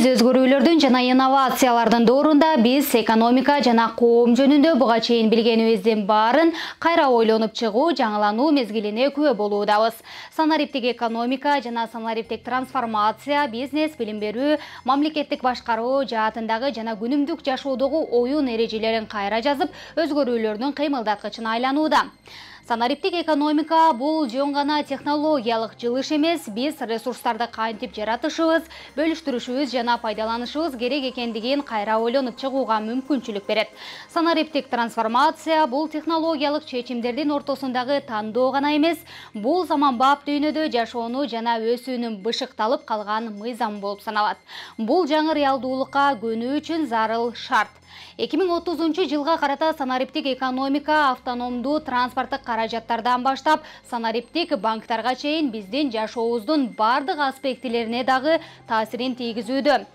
Биз өзгөрүүлөрдүн жана инновациялардын доорунда биз экономика жана коом жөнүндө буга чейин билгенибиздин баарын кайра ойлонуп чыгуу, жаңылануу мезгилине күбө болуудабыз. Санариптик экономика жана санариптик трансформация, бизнес, билим берүү, мамлекеттик башкаруу жаатындагы жана күнүмдүк жашоодогу оюн эрежелерин кайра жазып, өзгөрүүлөрдүн кыймылдаткычына айланууда. Санариптик экономика бул жөн гана технологиялык жылыш эмес, биз ресурстарды кантип жаратышыбыз, бөлүштүрүшүбүз жана пайдаланышыбыз керек экендигин кайра ойлонуп чыгууга мүмкүнчүлүк берет. Санариптик трансформация бул технологиялык чечимдердин ортосундагы тандоо гана эмес, бул заманбап дүйнөдө жашоону жана өсүүнүн бышыкталып калган мыйзам болуп саналат. Бул жаңы реалдуулукка көнүү үчүн зарыл шарт. 2030 жылга карата санариптик экономика автономдуу транспорттук каражаттардан баштап санариптик банктарга чейин биздин жашообуздун бардык аспектилерине дагы таасирин тийгизүүдө.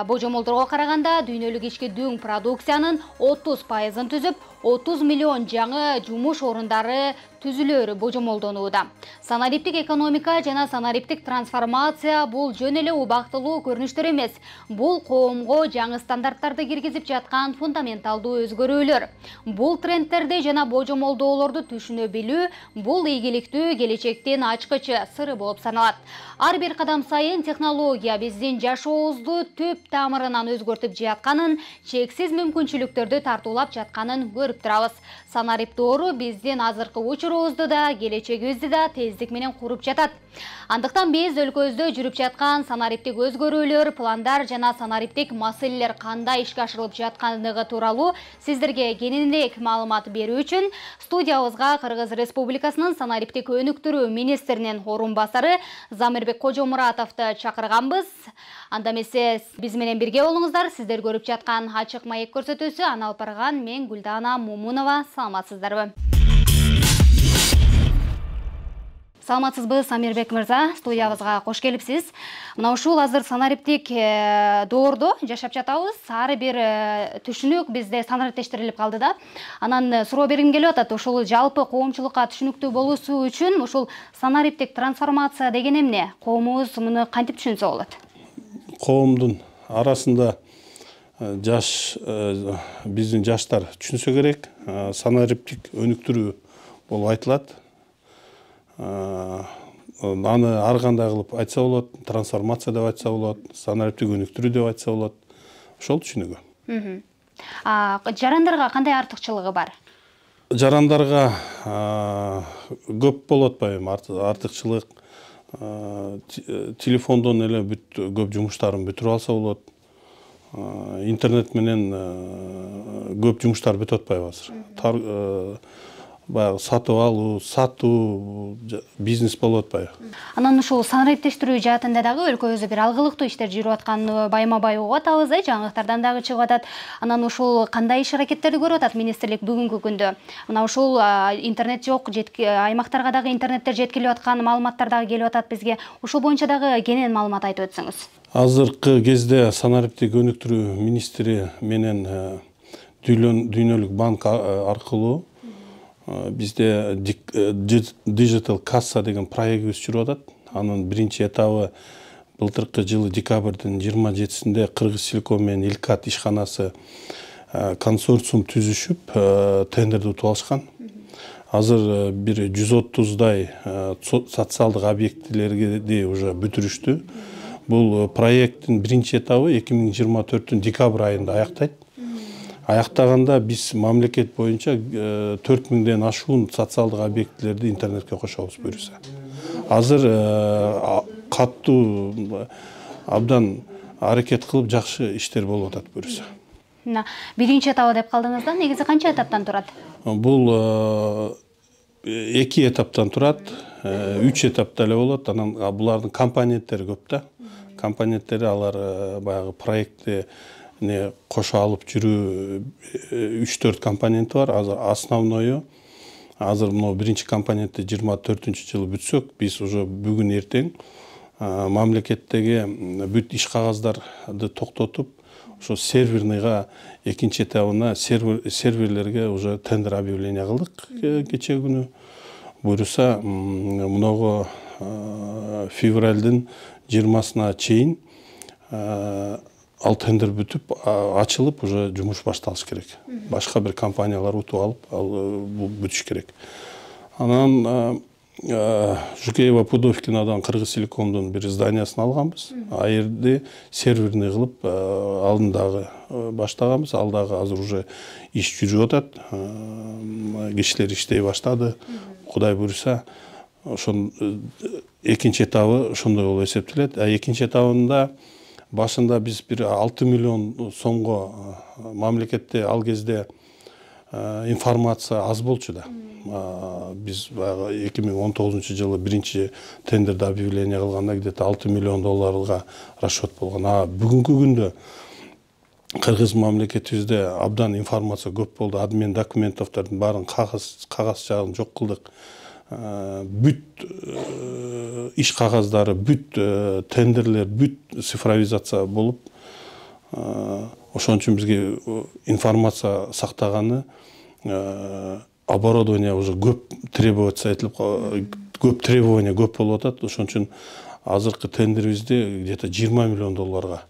Божомолдорго караганда дүйнөлүк ички дүң продукциянын 30%-ын түзүп, 30 миллион жаңы жумуш орундары түзүлөрү божомолдонууда. Санариптик экономика жана санариптик трансформация бул жөн эле убактылуу көрүнүштөр эмес. Бул коомго жаңы стандарттарды киргизип жаткан фундаменталдуу өзгөрүүлөр. Бул трендтерди жана божомолдоолорду түшүнө билүү бул ийгиликтүү келечектин ачкычы сыры болуп саналат. Ар бир кадам сайын технология биздин жашообузду түп тамырынан өзгөртүп жатканын, чексиз мүмкүнчүлүктөрдү тартуулап жатканын көрүп турабыз. Санарip доору биздин азыркы учурубузду да, келечегибизди да тездик менен куруп жатат. Андыктан биз өлкөбүздө жүрүп жаткан санариптик өзгөрүүлөр, пландар жана санариптик маселелер кандай ишке ашырылып жаткандыгы тууралуу сиздерге кененирээк маалымат берүү үчүн студиябызга Кыргыз Республикасынын санариптик өнүктүрүү министринин орун басары Замирбек Кожомуратовду чакырганбыз. Анда эмесе биз менен бирге болуңуздар. Сиздер көрүп жаткан ачык маек көрсөтүүсү аны алып барган мен Гүлдана Момунова. Саламатсыздарбы? Саламатсызбы, Самирбек мырза, студиябызга кош келипсиз. Мына ушул азыр санариптик доордо жашап жатабыз. Ар бир түшүнүк бизде стандарттештирилип калды да. Анан суроо бергим келип атат. Ушул жалпы коомчулукка түшүнүктүү болуусу үчүн ушул санариптик трансформация деген эмне? Коомубуз муну кантип түшүнсө болот? Коомдун арасында биздин жаштар түшүнсө керек. Санариптик өнүктүрүү болуп айтылат. Аны ар кандай кылып айтса болот, трансформация деп айтса болот, санариптик өнүктүрүү деп айтса болот. Ошол түшүнүгү. Жарандарга кандай артыкчылыгы бар? Жарандарга көп болуп атпайбы артыкчылык. Телефондон эле көп жумуштарын бүтүрүп алса болот. Интернет менен көп жумуштар бүтүп атпайбы азыр. Баягы сатып алуу, сатуу, бизнес болуп атпайбы. Анан ушул санариптештирүү жаатында дагы өлкөбүздө бир алгылыктуу иштер жүрүп атканын байма-бай угуп атабыз, жаңылыктардан дагы чыгып атат. Анан ушул кандай иш аракеттерди көрүп атат министрлик бүгүнкү күндө? Мына ушул интернет жок, аймактарга дагы интернеттер жеткилип аткан маалыматтар дагы келип атат бизге. Ушул боюнча дагы кенен маалымат айтып өтсөңүз. Азыркы кезде санариптик өнүктүрүү министри менен дүйнөлүк банк аркылуу бизде Digital касса деген проектибиз жүрүп атат. Анын биринчи этабы былтыркы жылы декабрдын 27-синде Кыргызтелеком менен Илкат ишканасы консорциум түзүшүп, тендерди утуп алышкан. Азыр бир 130дай социалдык объектилерди уже бүтүрүштү. Бул проекттин биринчи этабы 2024 декабрь айында аяктайт. Аяктаганда биз мамлекет боюнча 4000ден ашуун социалдык объектилерди интернетке кошобуз буюрса. Азыр каттуу абдан аракет кылып жакшы иштер болуп атат буюрса. Биринчи этабы деп калдыңыз да, негизи канча этаптан турат? Бул 2 этаптан турат, 3 этапта эле болот. Анан булардын компоненттери көп да. Компоненттери алар баягы проектти кошо алып жүрүү 3-4 компоненти бар. Основною азыр мына биринчи компонентти 24-жылы бүтсөк, биз уже бүгүн эртең мамлекеттеги бүт иш кагаздарды токтотуп, ошо серверныйга экинчи этабына серверлерге уже тендер объявление кылдык кече күнү. Буюрса мыногу февралдын 20-сына чейин ал тендер бүтүп ачылып уже жумуш башталыш керек. Башка бир компаниялар утуп алып, бул бүтүш керек. Анан Жукеева Пудовкинадан Кыргыз Телекомдун бир зданиясын алганбыз. А жерде серверный кылып алдындагы баштаганбыз. Ал дагы азыр уже иш жүрүп атат. Кишилер иштей баштады. Кудай буйруса, ошон экинчи этабы ошондой болуп эсептелет. Экинчи этабында башында биз бир 6 миллион сомго мамлекетте ал кезде информация аз болчу да. Биз 2019 жылы биринчи тендерде объявление кылганда где-то 6 миллион долларга расчет болгон. Бүгүнкү күндө Кыргыз мамлекетибизде абдан информация көп болду. Админ документовдордун баарын кагаз жагын жок кылдык. Бүт иш кагаздары, бүт тендерлер, бүт цифровизация болуп, ошон үчүн бизге информация сактаганы, оборудование уже көп требоваться этилип, көп требование көп болуп атат. Ошон үчүн азыркы тендерибизде где-то 20 миллион долларга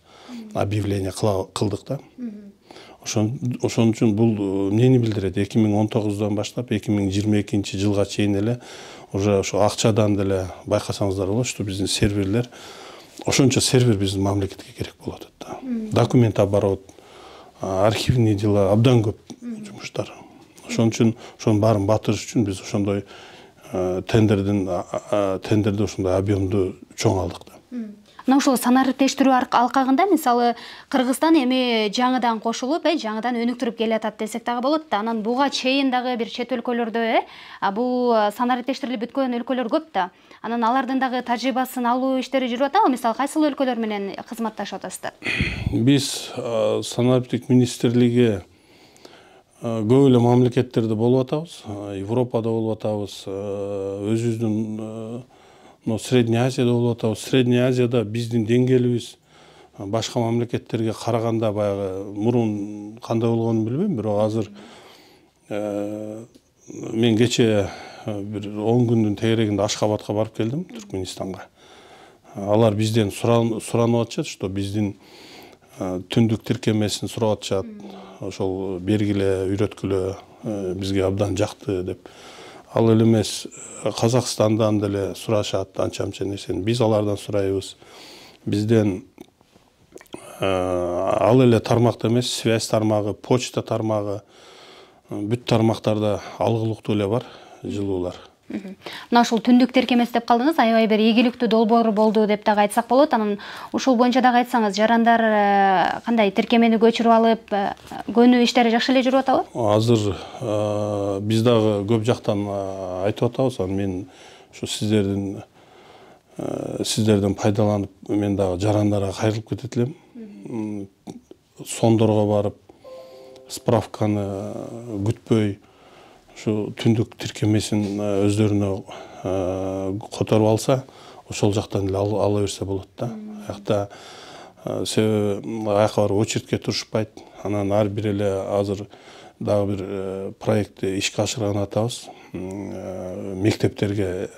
объявление кылдык да. Ошон үчүн бул эмнени билдирет? 2019 баштап 2022 жылга чейин эле уже ошо акчадан деле байкасаңыздар болот, что биздин серверлер, ошончо сервер биздин мамлекетке керек болуп атат да. Документ оборот, архивный дела, абдан көп жумуштар. Ошон үчүн ошонун баарын батырыш үчүн биз ошондой тендерде ошондой объемду чоң алдык да. Мына ушул санариптештирүү алкагында мисалы Кыргызстан эми жаңыдан кошулуп, жаңыдан өнүктүрүп келатат десек дагы болот да. Анан буга чейин дагы бир чет өлкөлөрдө бул санариптештирилип бүткөн өлкөлөр көп да. Анан алардын дагы тажрыйбасын алуу иштери жүрүп атабы? Мисалы кайсыл өлкөлөр менен кызматташып атасыздар? Биз санариптик министрлиги көп эле мамлекеттерде болуп атабыз. Европада болуп атабыз, өзүбүздүн Средняя Азияда болуп атабыз. Средняя Азияда биздин деңгээлибиз башка мамлекеттерге караганда баягы мурун кандай болгонун билбейм, бирок азыр мен кече бир 10 күндүн тегерегинде Ашхабадка барып келдим, Түркменистанга. Алар бизден суранып атышат, что биздин түндүк тиркемесин сурап атышат. Ошол бергиле, үйрөткүлө, бизге абдан жакты деп. Ал эле эмес, Казакстандан деле сурашат анча-мынча нерсени. Биз алардан сурайбыз. Бизден ал эле тармакта эмес, связь тармагы, почта тармагы, бүт тармактарда алгылыктуу эле бар жылуулар. Мына ушул түндүк тиркемес деп калдыңыз, аябай бир ийгиликтүү долбоор болду деп дагы айтсак болот. Анан ушул боюнча дагы айтсаңыз, жарандар кандай тиркемени көчүрүп алып, көнүү иштери жакшы эле жүрүп атабы? Азыр биз дагы көп жактан айтып атабыз. Мен ушу сиздерден пайдаланып, мен дагы жарандарга кайрылып кетет элем. Сондорго барып, справканы күтпөй, ушу түндүк тиркемесин өздөрүнө которуп алса, ошол жактан эле ала берсе болот да. Аякта аяка барып очередке турушпайт. Анан ар бир эле азыр дагы бир проектти ишке ашырган атабыз. Мектептерде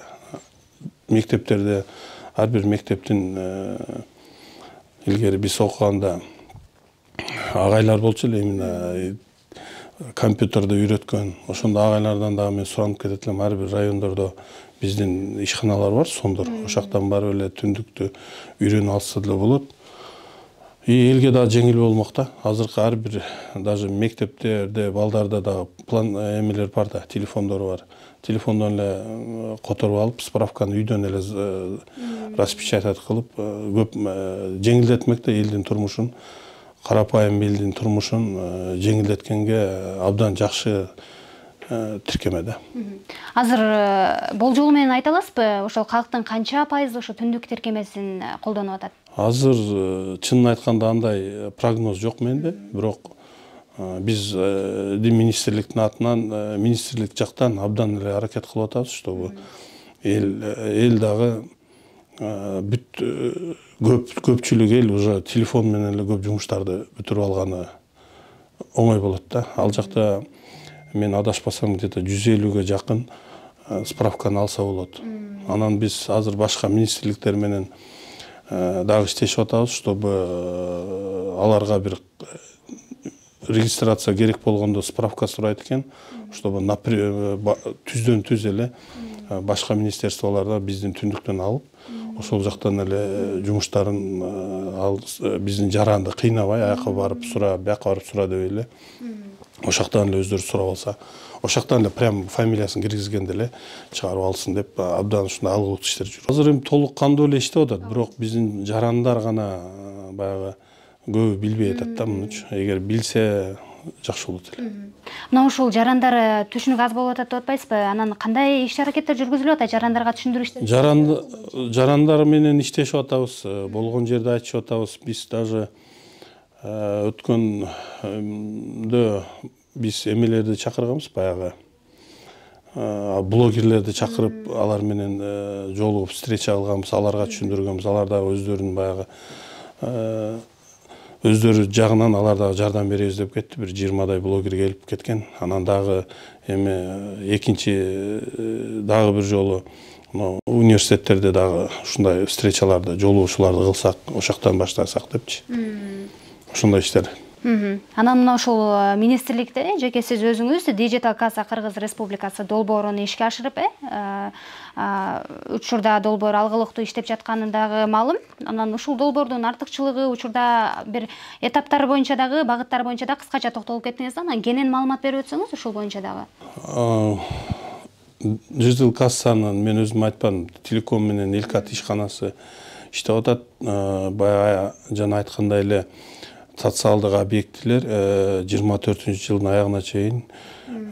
ар бир мектептин илгери биз окуганда агайлар болчу эле, именно компьютерде үйрөткөн. Ошондо агайлардан дагы мен суранып кетет элем. Ар бир райондордо биздин ишканалар бар, сондор. Ошоктон барып эле түндүктү үйрөнүп алса деле болот. Элге дагы жеңил болмок да. Азыркы ар бир даже мектептерде, балдарда дагы план эмелер бар да, телефондор бар. Телефондон эле которуп алып, справканы үйдөн эле распечатать кылып, көп жеңилдетмек да элдин турмушун. Карапайым элдин турмушун жеңилдеткенге абдан жакшы тиркеме да. Азыр болжол менен айта аласызбы, ошол калктын канча пайызы ошо түндүк тиркемесин колдонуп атат? Азыр чынын айтканда андай прогноз жок менде, бирок биз министрликтин атынан, министрлик жактан абдан эле аракет кылып атабыз, чтобы эл дагы бүт көпчүлүк эл уже телефон менен эле көп жумуштарды бүтүрүп алганы оңой болот да. Ал жакта мен адашпасам где-то 150ге жакын справканы алса болот. Анан биз азыр башка министрликтер менен дагы иштешип атабыз, чтобы аларга бир регистрация керек болгондо справка сурайт экен, чтобы түздөн түз эле башка министерстволарда биздин түндүктөн алып, ошол жактан эле жумуштарын биздин жаранды кыйнабай, аяка барып сура, бияка барып сура дебей эле, ошактан эле өздөрү сурап алса, ошактан эле прям фамилиясын киргизгенде эле чыгарып алсын деп абдан ушундай алгылуу иштер жүрүп. Азыр эми толук кандуу эле иштеп атат, бирок биздин жарандар гана баягы көбү билбей атат да мунучу. Эгер билсе жакшы болот эле. Мына ушул жарандар түшүнүк аз болуп атат деп атпайсызбы? Анан кандай иш-аракеттер жүргүзүлүп атат? Жарандарга түшүндүрүү иштери? Жарандар менен иштешип атабыз, болгон жерде айтышып атабыз. Биз даже өткөндө биз эмелерди чакырганбыз, баягы блогерлерди чакырып, алар менен жолугуп встреча кылганбыз, аларга түшүндүргөнбүз. Алар дагы өздөрүнүн баягы өздөрү жагынан алар дагы жардам беребиз деп кетти. Бир 20 блогер келип кеткен. Анан дагы эми экинчи дагы бир жолу университеттерде дагы ушундай встречаларды, жолугушууларды кылсак, ошоктон баштасак депчи. Ошондой иштер. Анан мына ошол министрликте жеке сиз өзүңүз Digital Kassa Кыргыз Республикасы долбоорун ишке ашырып, учурда долбоор алгылыктуу иштеп жатканы дагы маалым. Анан ушул долбоордун артыкчылыгы, учурда бир этаптар боюнча дагы, багыттар боюнча да кыскача токтолуп кеттиңиз да, анан кенен маалымат берип өтсөңүз ушул боюнча дагы. Digital Kassанын мен өзүм айтпадым, Телеком менен Элкат ишканасы иштеп атат. Баягы жана айткандай эле социалдык объектилер 24-жылдын аягына чейин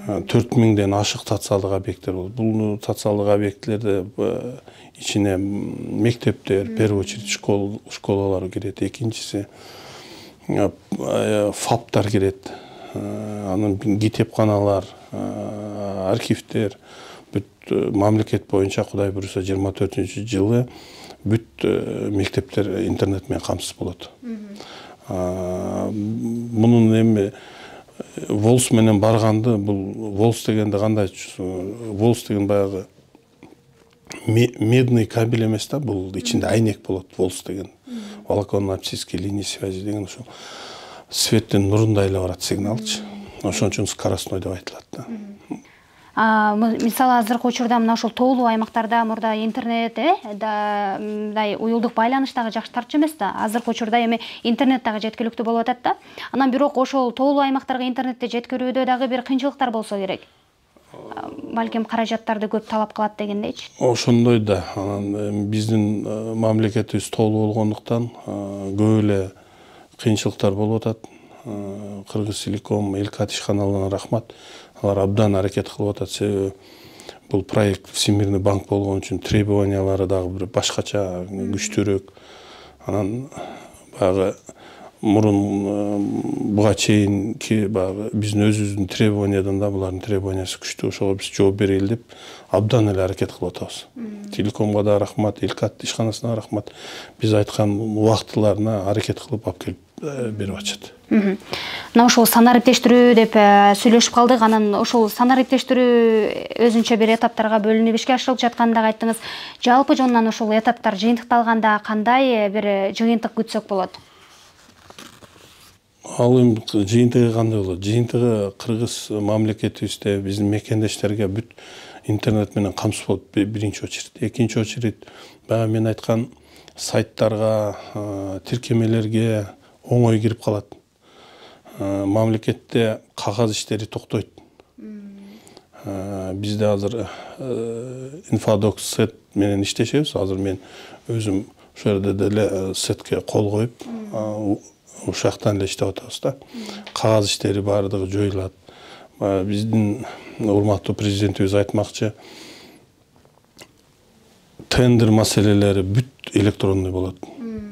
4000ден ашык социалдык объекттер болот. Бул социалдык объектилерде ичине мектептер, в первую очередь школалар кирет, экинчиси ФАПтар кирет, анан китепканалар, архивдер, бүт мамлекет боюнча Кудай буюрса 24-жылы бүт мектептер интернет менен камсыз болот. Мунун эми волс менен барганды, бул волс дегенде кандай? Волс деген баягы медный кабель эмес да, бул ичинде айнек болот. Волс деген волоконно-оптические линии связи деген ошол светтин нурундай эле барат сигналчы. Ошон үчүн скоростной деп айтылат да. Мисалы азыркы учурда мына ошол тоолуу аймактарда мурда интернет мындай уюлдук байланыш дагы жакшы тартчу эмес да. Азыркы учурда эми интернет дагы жеткиликтүү болуп атат да. Анан бирок ошол тоолуу аймактарга интернетти жеткирүүдө дагы бир кыйынчылыктар болсо керек. Балким каражаттарды көп талап кылат дегендейчи. Ошондой да. Анан биздин мамлекетибиз тоолуу болгондуктан көп эле кыйынчылыктар болуп атат. Кыргыз Телеком, Элкат ишканаларына рахмат. Алар абдан аракет кылып атат. Себеби бул проект Всемирный банк болгон үчүн требованиялары дагы бир башкача, күчтүүрөөк. Анан баягы мурун буга чейинки баягы биздин өзүбүздүн требованиядан да булардын требованиясы күчтүү. Ошого биз жооп берели деп абдан эле аракет кылып атабыз. Телекомго да рахмат, Элкат ишканасына рахмат. Биз айткан убактыларына аракет кылып алып келип берип атышат. Мына ошол санариптештирүү деп сүйлөшүп калдык. Анан ошол санариптештирүү өзүнчө бир эtaптарга бөлүнүп ишке ашырылып жатканын дагы айттыңыз. Жалпы жонунан ошол этаптар жыйынтыкталганда кандай бир жыйынтык күтсөк болот? Ал эми жыйынтыгы кандай болот? Жыйынтыгы Кыргыз мамлекетибизде биздин мекендештерге бүт интернет менен камсыз болот биринчи очередь. Экинчи очередь баягы мен айткан сайттарга, тиркемелерге оңой кирип калат. Мамлекетте кагаз иштери токтойт. Бизде азыр инфодок сет менен иштешебиз. Азыр мен өзүм ошол жерде деле сетке кол коюп, ошол жактан эле иштеп атабыз да. Кагаз иштери баардыгы жоюлат. Биздин урматтуу президентибиз айтмакчы, тендер маселелери бүт электронный болот.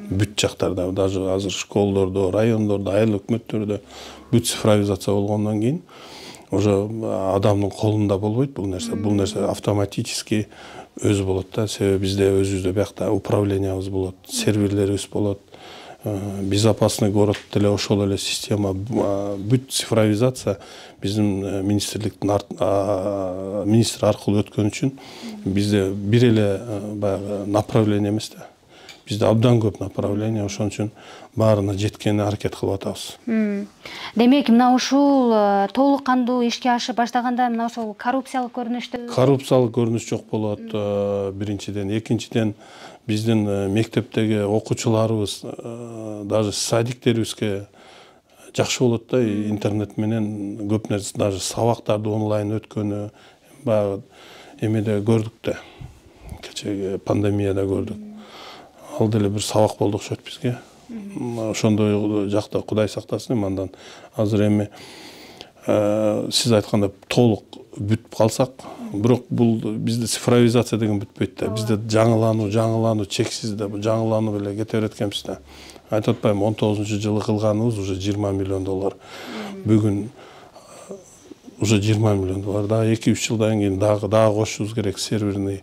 Бүт жактарда, даже азыр школдордо, райондордо, айыл өкмөттөрдө бүт цифровизация болгондон кийин уже адамдын колунда болбойт бул нерсе. Бул нерсе автоматически өзү болот да. Себеби бизде өзүбүздө биякта управлениябыз болот, серверлерибиз болот. Безопасный город деле ошол эле система, бүт цифровизация биздин министрликтин министр аркылуу өткөн үчүн бизде бир эле баягы направление эмес да. бизде абдан көп направление, ошон үчүн баарына жеткенине аракет кылып атабыз. Демек, мына ушул толук кандуу ишке ашып баштаганда мына ошол коррупциялык көрүнүш жок болот, биринчиден. Экинчиден, биздин мектептеги окуучуларыбыз, даже садиктерибизге жакшы болот да, интернет менен көп нерсе, даже сабактарды онлайн өткөнү, баягы эмеде көрдүк да. Кечеги пандемияда көрдүк. Ал деле бир сабак болду окшойт бизге. Ошондой жакта Кудай сактасын, андан азыр эми сиз айткандай толук бүтүп калсак, бирок бул бизде цифровизация деген бүтпөйт да. Бизде жаңылануу чексиз да, жаңылануу эле кете берет экенбиз да. Айтып атпайбы, 19-жылы кылганыбыз уже $20 миллион. Бүгүн уже $20 миллион. Дагы 2-3 жылдан кийин дагы кошушубуз керек, серверный.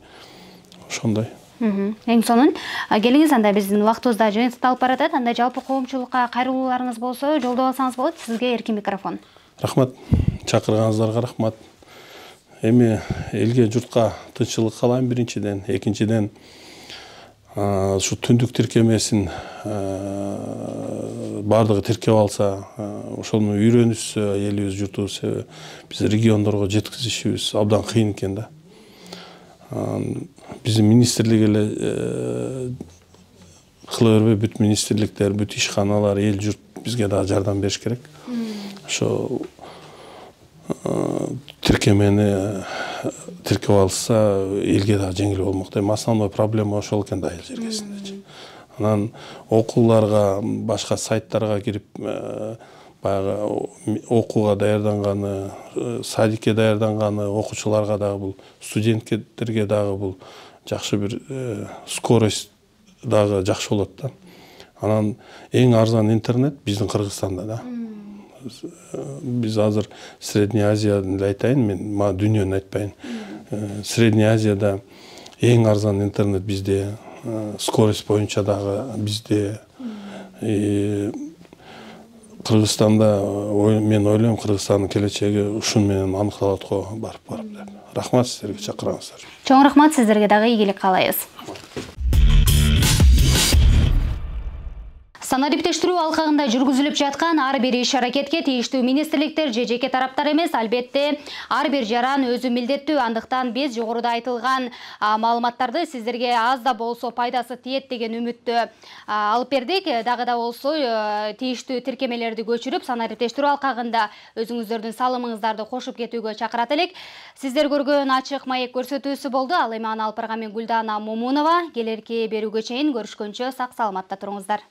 Ошондой. Эң сонун келиңиз, анда биздин убактыбыз да жөнөтүп баратат. Анда жалпы коомчулукка кайрылууларыңыз болсо жолдоп алсаңыз болот. Сизге эркин микрофон. Рахмат. Чакырганыңыздарга рахмат. Эми элге, журтка тынччылык каалайм биринчиден. Экинчиден, ушу түндүк тиркемесин бардыгы тиркеп алса, ошону үйрөнүшсө элибиз, журтубуз, биз региондорго жеткизишибиз абдан кыйын экен да. Биздин министрлик эле кыла бербей, бүт министрликтер, бүт ишканалар, эл журт бизге дагы жардам бериш керек. Ошо тиркемени тиркеп алса, элге дагы жеңил болмок дейм. Основной проблема ошол экен да, эл жергесиндечи. Анан окууларга, башка сайттарга кирип, баягы окууга даярданганы, садикке даярданганы окуучуларга дагы бул, студенттерге дагы бул жакшы бир скорость дагы жакшы болот да. Анан эң арзан интернет биздин Кыргызстанда да. Биз азыр Средняя Азияны айтайын, мен дүйнөнү айтпайын. Средняя Азияда эң арзан интернет bizde, скорость боюнча дагы bizde. Кыргызстанда мен ойлойм, Кыргызстандын келечеги ушун менен аныкталат го барып деп. Рахмат сиздерге, чакырганыңыздар. Чоң рахмат, сиздерге дагы ийгилик каалайбыз. Санариптештирүү алкагында жүргүзүлүп жаткан ар бир иш аракетке тийиштүү министрликтер же жеке тараптар эмес, албетте ар бир жаран өзү милдеттүү. Андыктан биз жогоруда айтылган маалыматтарды сиздерге аз да болсо пайдасы тиет деген үмүттө алып бердик. Дагы да болсо тийиштүү тиркемелерди көчүрүп, санариптештирүү алкагында өзүңүздөрдүн салымыңыздарды кошуп кетүүгө чакырат элек. Сиздер көргөн ачык маек көрсөтүүсү болду. Ал эми аны алып барган мен Гүлдана Момунова. Келерки берүүгө чейин көрүшкөнчө сак саламатта туруңуздар.